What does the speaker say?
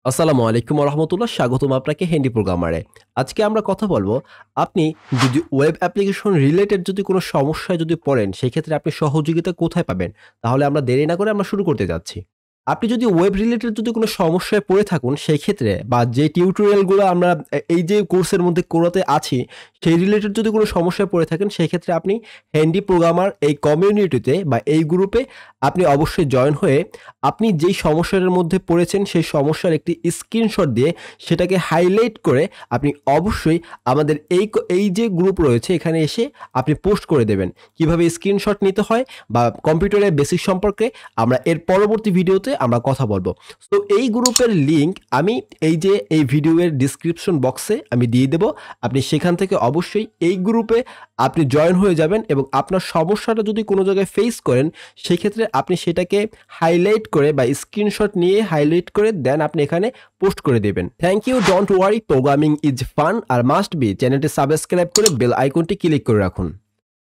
আসসালামু আলাইকুম রহমতুল্লাহ, স্বাগতম আপনাকে হ্যান্ডি প্রোগ্রামারে। আজকে আমরা কথা বলবো, আপনি যদি ওয়েব অ্যাপ্লিকেশন রিলেটেড যদি কোনো সমস্যায় যদি পড়েন, সেক্ষেত্রে আপনি সহযোগিতা কোথায় পাবেন? তাহলে আমরা দেরি না করে আমরা শুরু করতে যাচ্ছি। আপনি যদি ওয়েব রিলেটেড যদি কোনো সমস্যায় পড়ে থাকুন, সেই ক্ষেত্রে বা যে টিউটোরিয়ালগুলো আমরা এই যে কোর্সের মধ্যে করাতে আছি, সেই রিলেটেড যদি কোনো সমস্যায় পড়ে থাকেন, সেই ক্ষেত্রে আপনি হ্যান্ডি প্রোগ্রামার এই কমিউনিটিতে বা এই গ্রুপে আপনি অবশ্যই জয়েন হয়ে আপনি যেই সমস্যাটার মধ্যে পড়েছেন সেই সমস্যার একটি স্ক্রিনশট দিয়ে সেটাকে হাইলাইট করে আপনি অবশ্যই আমাদের এই যে গ্রুপ রয়েছে এখানে এসে আপনি পোস্ট করে দেবেন। কিভাবে স্ক্রিনশট নিতে হয় বা কম্পিউটারের বেসিক সম্পর্কে আমরা এর পরবর্তী ভিডিওতে আমরা কথা বলবো। তো এই গ্রুপের লিঙ্ক আমি এই ভিডিওর ডিসক্রিপশন বক্সে আমি দিয়ে দেব। আপনি সেখান থেকে অবশ্যই এই গ্রুপে আপনি জয়েন হয়ে যাবেন এবং আপনার সমস্যাটা যদি কোনো জায়গায় ফেস করেন, সেক্ষেত্রে আপনি সেটাকে হাইলাইট করে বা স্ক্রিনশট নিয়ে হাইলাইট করে দেন আপনি এখানে পোস্ট করে দেবেন। Thank you, don't worry, programming is fun আর মাস্ট বি। চ্যানেলটি সাবস্ক্রাইব করে বেল আইকনটি ক্লিক করে রাখুন।